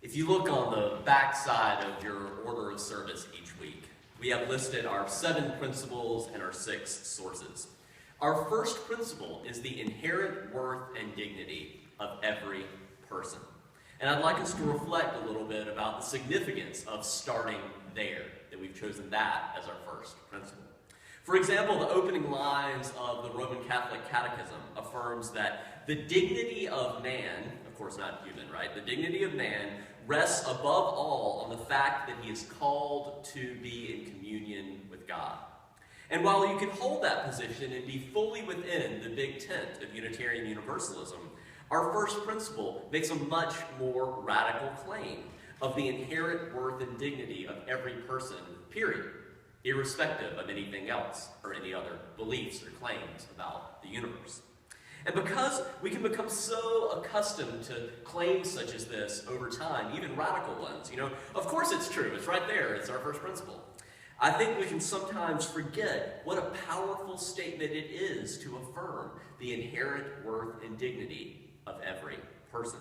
If you look on the back side of your order of service each week, we have listed our 7 principles and our 6 sources. Our first principle is the inherent worth and dignity of every person. And I'd like us to reflect a little bit about the significance of starting there, that we've chosen that as our first principle. For example, the opening lines of the Roman Catholic Catechism affirms that the dignity of man, of course not human, right? The dignity of man rests above all on the fact that he is called to be in communion with God. And while you can hold that position and be fully within the big tent of Unitarian Universalism, our first principle makes a much more radical claim of the inherent worth and dignity of every person, period, irrespective of anything else or any other beliefs or claims about the universe. And because we can become so accustomed to claims such as this over time, even radical ones, of course it's true, it's right there, it's our first principle. I think we can sometimes forget what a powerful statement it is to affirm the inherent worth and dignity of every person.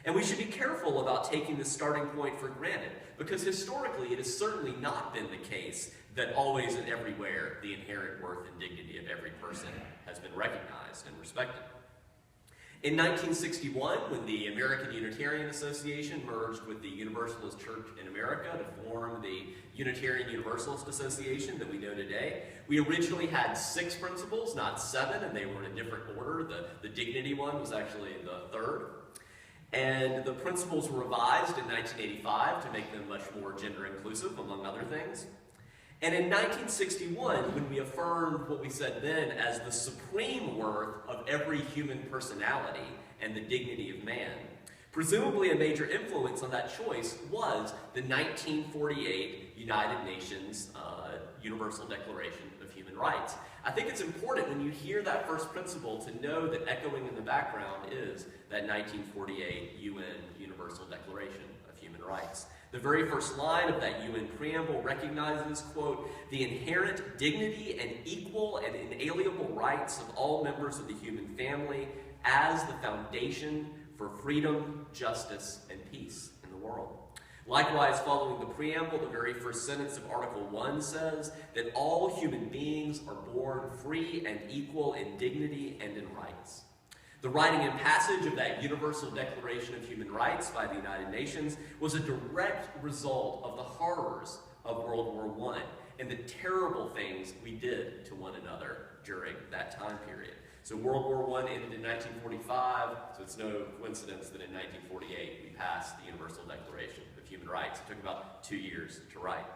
And we should be careful about taking this starting point for granted, because historically it has certainly not been the case that always and everywhere the inherent worth and dignity of every person has been recognized and respected. In 1961, when the American Unitarian Association merged with the Universalist Church in America to form the Unitarian Universalist Association that we know today, we originally had 6 principles, not 7, and they were in a different order. The dignity one was actually the 3rd. And the principles were revised in 1985 to make them much more gender inclusive, among other things. And in 1961, when we affirmed what we said then as the supreme worth of every human personality and the dignity of man, presumably a major influence on that choice was the 1948 United Nations Universal Declaration of Human Rights. I think it's important when you hear that first principle to know that echoing in the background is that 1948 UN Universal Declaration of Human Rights. The very first line of that UN preamble recognizes, quote, the inherent dignity and equal and inalienable rights of all members of the human family as the foundation for freedom, justice, and peace in the world. Likewise, following the preamble, the very first sentence of Article 1 says that all human beings are born free and equal in dignity and in rights. The writing and passage of that Universal Declaration of Human Rights by the United Nations was a direct result of the horrors of World War I and the terrible things we did to one another during that time period. So World War I ended in 1945, so it's no coincidence that in 1948 we passed the Universal Declaration of Human Rights. It took about 2 years to write.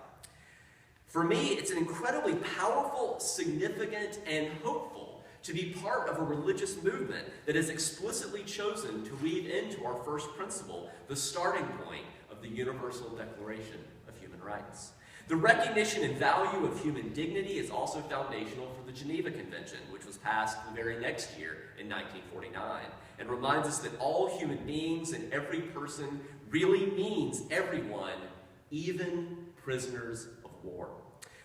For me, it's an incredibly powerful, significant, and hopeful to be part of a religious movement that has explicitly chosen to weave into our first principle the starting point of the Universal Declaration of Human Rights. The recognition and value of human dignity is also foundational for the Geneva Convention, which was passed the very next year in 1949, and reminds us that all human beings and every person really means everyone, even prisoners of war.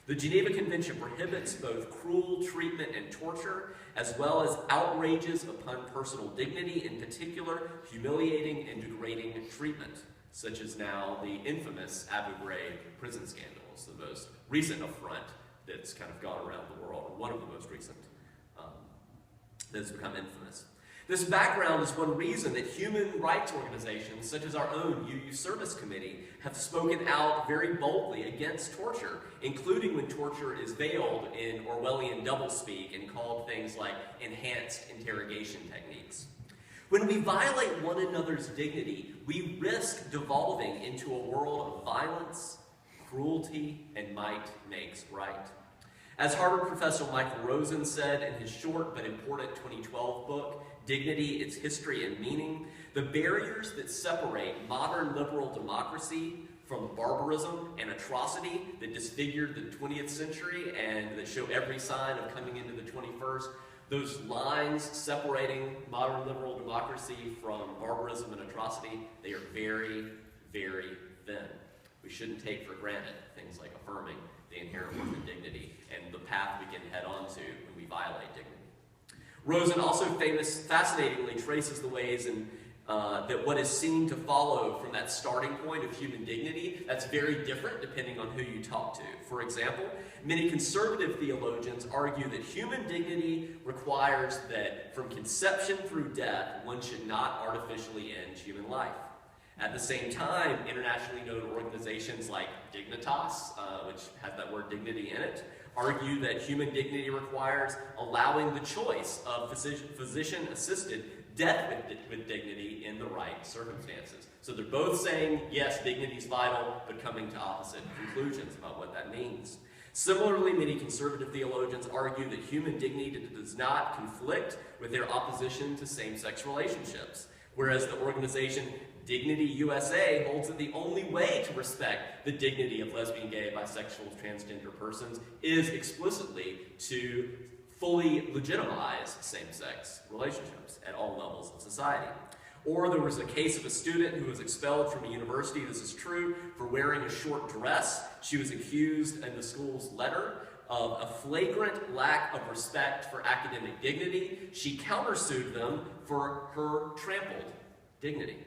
The Geneva Convention prohibits both cruel treatment and torture, as well as outrages upon personal dignity, in particular, humiliating and degrading treatment, such as now the infamous Abu Ghraib prison scandals, the most recent affront that's kind of gone around the world, or one of the most recent that's become infamous. This background is one reason that human rights organizations, such as our own UU Service Committee, have spoken out very boldly against torture, including when torture is veiled in Orwellian doublespeak and called things like enhanced interrogation techniques. When we violate one another's dignity, we risk devolving into a world of violence, cruelty, and might makes right. As Harvard professor Michael Rosen said in his short but important 2012 book, Dignity, Its History and Meaning, the barriers that separate modern liberal democracy from barbarism and atrocity that disfigured the 20th century and that show every sign of coming into the 21st, those lines separating modern liberal democracy from barbarism and atrocity, they are very, very thin. We shouldn't take for granted things like affirming the inherent worth and dignity and the path we can head on to when we violate dignity. Rosen also fascinatingly traces the ways in that what is seen to follow from that starting point of human dignity, that's very different depending on who you talk to. For example, many conservative theologians argue that human dignity requires that from conception through death, one should not artificially end human life. At the same time, internationally known organizations like Dignitas, which has that word dignity in it, argue that human dignity requires allowing the choice of physician-assisted death with dignity in the right circumstances. So they're both saying, yes, dignity is vital, but coming to opposite conclusions about what that means. Similarly, many conservative theologians argue that human dignity does not conflict with their opposition to same-sex relationships, whereas the organization Dignity USA holds that the only way to respect the dignity of lesbian, gay, bisexual, transgender persons is explicitly to fully legitimize same-sex relationships at all levels of society. Or there was a case of a student who was expelled from a university, this is true, for wearing a short dress. She was accused in the school's letter of a flagrant lack of respect for academic dignity. She countersued them for her trampled dignity.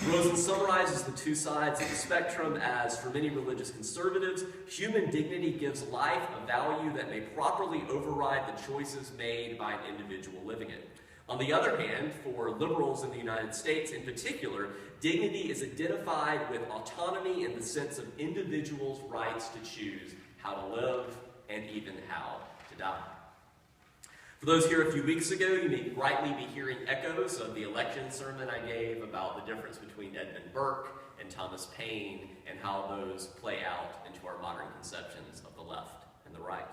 Rosen summarizes the two sides of the spectrum as, for many religious conservatives, human dignity gives life a value that may properly override the choices made by an individual living it. On the other hand, for liberals in the United States in particular, dignity is identified with autonomy in the sense of individuals' rights to choose how to live and even how to die. For those here a few weeks ago, you may rightly be hearing echoes of the election sermon I gave about the difference between Edmund Burke and Thomas Paine and how those play out into our modern conceptions of the left and the right.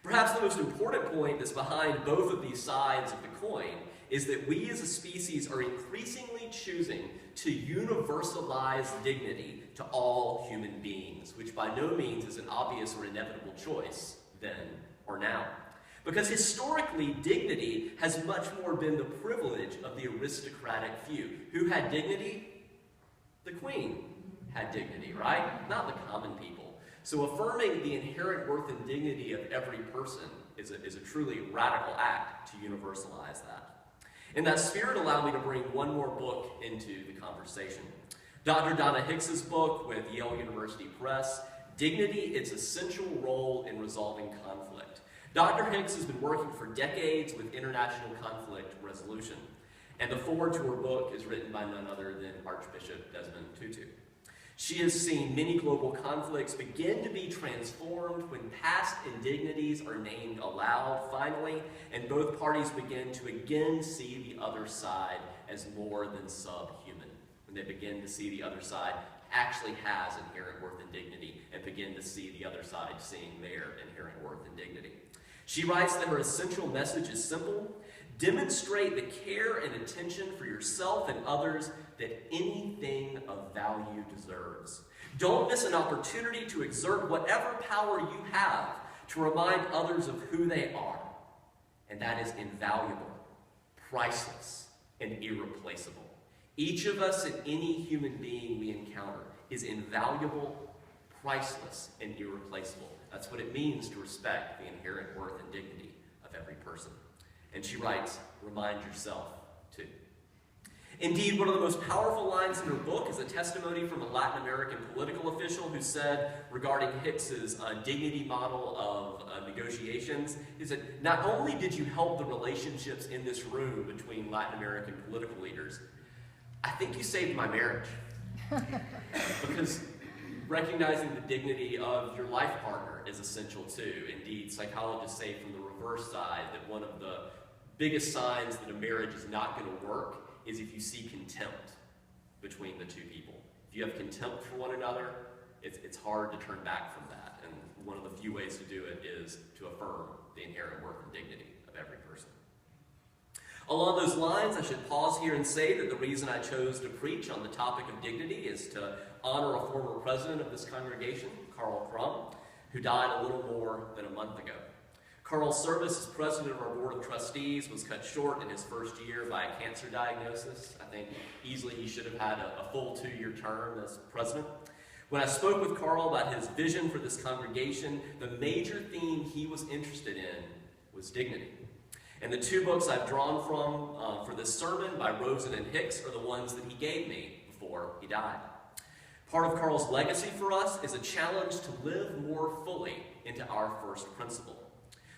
Perhaps the most important point that's behind both of these sides of the coin is that we as a species are increasingly choosing to universalize dignity to all human beings, which by no means is an obvious or inevitable choice then or now. Because historically, dignity has much more been the privilege of the aristocratic few. Who had dignity? The queen had dignity, right? Not the common people. So affirming the inherent worth and dignity of every person is a truly radical act to universalize that. In that spirit, allow me to bring one more book into the conversation. Dr. Donna Hicks's book with Yale University Press, Dignity, Its Essential Role in Resolving Conflict. Dr. Hicks has been working for decades with international conflict resolution, and the foreword to her book is written by none other than Archbishop Desmond Tutu. She has seen many global conflicts begin to be transformed when past indignities are named aloud, finally, and both parties begin to again see the other side as more than subhuman. When they begin to see the other side actually has inherent worth and dignity, and begin to see the other side seeing their inherent worth and dignity. She writes that her essential message is simple: demonstrate the care and attention for yourself and others that anything of value deserves. Don't miss an opportunity to exert whatever power you have to remind others of who they are. And that is invaluable, priceless, and irreplaceable. Each of us and any human being we encounter is invaluable, priceless, and irreplaceable. That's what it means to respect the inherent worth and dignity of every person. And she writes, remind yourself too. Indeed, one of the most powerful lines in her book is a testimony from a Latin American political official who said regarding Hicks's dignity model of negotiations, is that not only did you help the relationships in this room between Latin American political leaders, I think you saved my marriage. Because recognizing the dignity of your life partner is essential too. Indeed, psychologists say from the reverse side that one of the biggest signs that a marriage is not going to work is if you see contempt between the two people. If you have contempt for one another, it's hard to turn back from that. And one of the few ways to do it is to affirm the inherent worth and dignity of every person. Along those lines, I should pause here and say that the reason I chose to preach on the topic of dignity is to honor a former president of this congregation, Carl Crum, who died a little more than a month ago. Carl's service as president of our board of trustees was cut short in his first year by a cancer diagnosis. I think easily he should have had a full 2-year term as president. When I spoke with Carl about his vision for this congregation, the major theme he was interested in was dignity. And the two books I've drawn from for this sermon by Rosen and Hicks are the ones that he gave me before he died. Part of Carl's legacy for us is a challenge to live more fully into our first principle.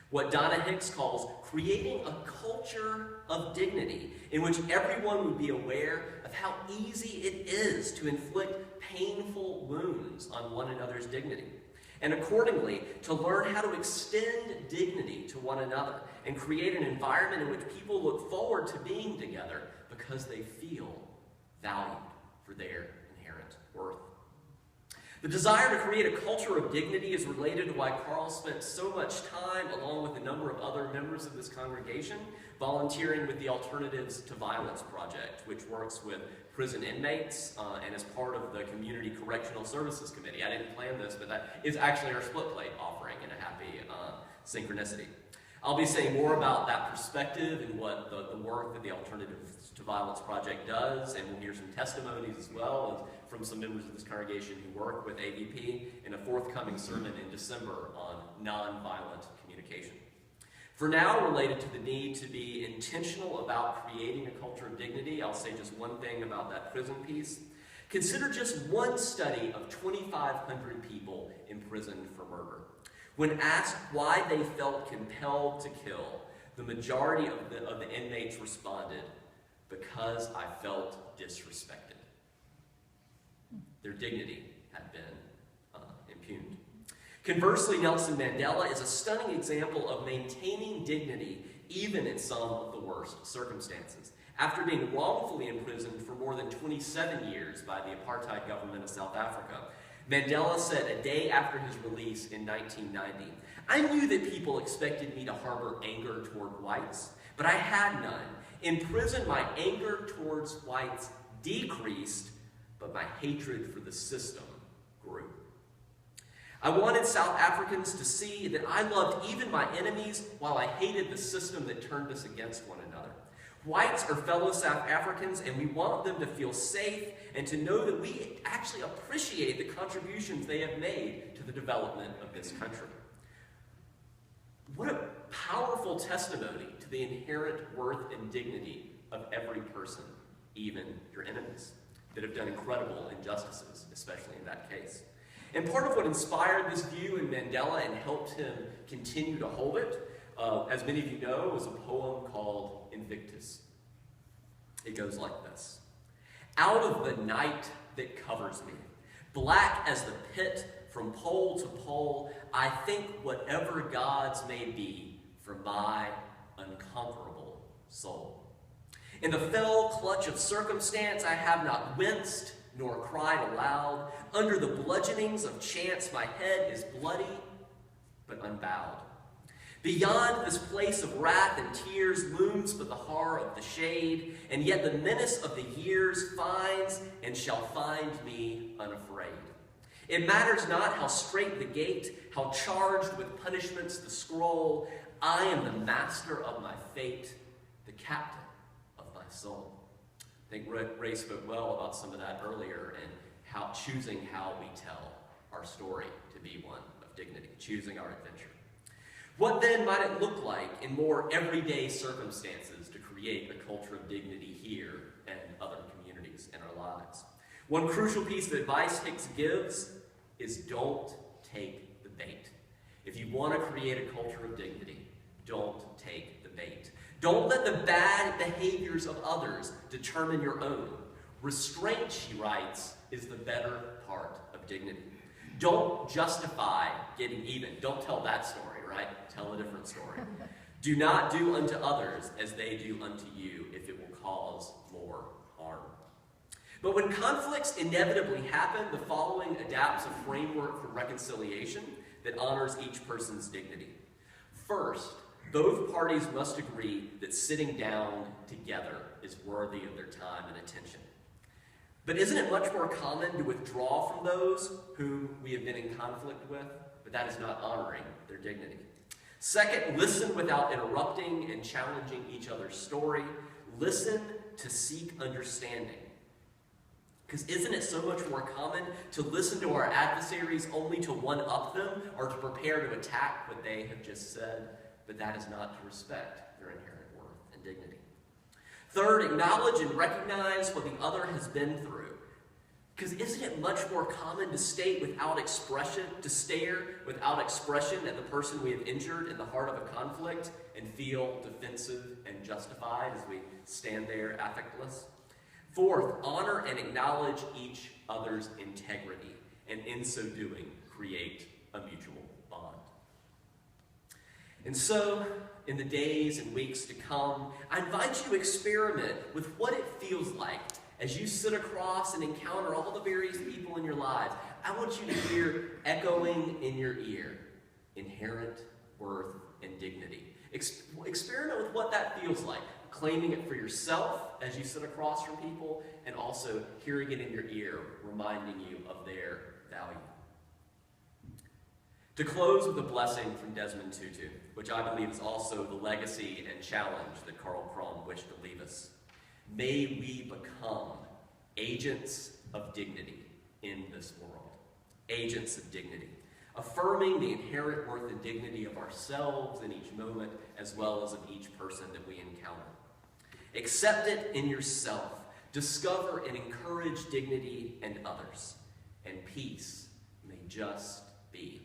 What Donna Hicks calls creating a culture of dignity in which everyone would be aware of how easy it is to inflict painful wounds on one another's dignity. And accordingly, to learn how to extend dignity to one another and create an environment in which people look forward to being together because they feel valued for their inherent worth. The desire to create a culture of dignity is related to why Carl spent so much time, along with a number of other members of this congregation, volunteering with the Alternatives to Violence Project, which works with prison inmates and is part of the Community Correctional Services Committee. I didn't plan this, but that is actually our split plate offering in a happy synchronicity. I'll be saying more about that perspective and what the work that the Alternatives to Violence Project does, and we'll hear some testimonies as well from some members of this congregation who work with AVP in a forthcoming sermon in December on nonviolent communication. For now, related to the need to be intentional about creating a culture of dignity, I'll say just one thing about that prison piece. Consider just one study of 2,500 people imprisoned for murder. When asked why they felt compelled to kill, the majority of the inmates responded, "Because I felt disrespected." Their dignity had been impugned. Conversely, Nelson Mandela is a stunning example of maintaining dignity even in some of the worst circumstances. After being wrongfully imprisoned for more than 27 years by the apartheid government of South Africa, Mandela said a day after his release in 1990, "I knew that people expected me to harbor anger toward whites, but I had none. In prison, my anger towards whites decreased, but my hatred for the system grew. I wanted South Africans to see that I loved even my enemies while I hated the system that turned us against one another. Whites are fellow South Africans, and we want them to feel safe and to know that we actually appreciate the contributions they have made to the development of this country." What a powerful testimony to the inherent worth and dignity of every person, even your enemies, that have done incredible injustices, especially in that case. And part of what inspired this view in Mandela and helped him continue to hold it, as many of you know, was a poem called Invictus. It goes like this. "Out of the night that covers me, black as the pit from pole to pole, I think whatever gods may be for my unconquerable soul. In the fell clutch of circumstance, I have not winced nor cried aloud. Under the bludgeonings of chance, my head is bloody but unbowed. Beyond this place of wrath and tears looms but the horror of the shade, and yet the menace of the years finds and shall find me unafraid. It matters not how strait the gate, how charged with punishments the scroll. I am the master of my fate, the captain of my soul." I think Ray spoke well about some of that earlier, and choosing how we tell our story to be one of dignity, choosing our adventure. What then might it look like in more everyday circumstances to create a culture of dignity here and other communities in our lives? One crucial piece of advice Hicks gives is don't take the bait. If you want to create a culture of dignity, don't take the bait. Don't let the bad behaviors of others determine your own. Restraint, she writes, is the better part of dignity. Don't justify getting even. Don't tell that story, right? Tell a different story. Do not do unto others as they do unto you if it will cause more harm. But when conflicts inevitably happen, the following adapts a framework for reconciliation that honors each person's dignity. First, both parties must agree that sitting down together is worthy of their time and attention. But isn't it much more common to withdraw from those whom we have been in conflict with? But that is not honoring their dignity. Second, listen without interrupting and challenging each other's story. Listen to seek understanding. Because isn't it so much more common to listen to our adversaries only to one-up them or to prepare to attack what they have just said? But that is not to respect their inherent dignity. Third, acknowledge and recognize what the other has been through. Because isn't it much more common to stare without expression at the person we have injured in the heart of a conflict and feel defensive and justified as we stand there affectless? Fourth, honor and acknowledge each other's integrity, and in so doing, create a mutual bond. And so, in the days and weeks to come, I invite you to experiment with what it feels like as you sit across and encounter all the various people in your lives. I want you to hear echoing in your ear, inherent worth and dignity. Experiment with what that feels like, claiming it for yourself as you sit across from people, and also hearing it in your ear, reminding you of their value. To close with a blessing from Desmond Tutu, which I believe is also the legacy and challenge that Karl Kron wished to leave us. May we become agents of dignity in this world. Agents of dignity. Affirming the inherent worth and dignity of ourselves in each moment, as well as of each person that we encounter. Accept it in yourself. Discover and encourage dignity in others. And peace may just be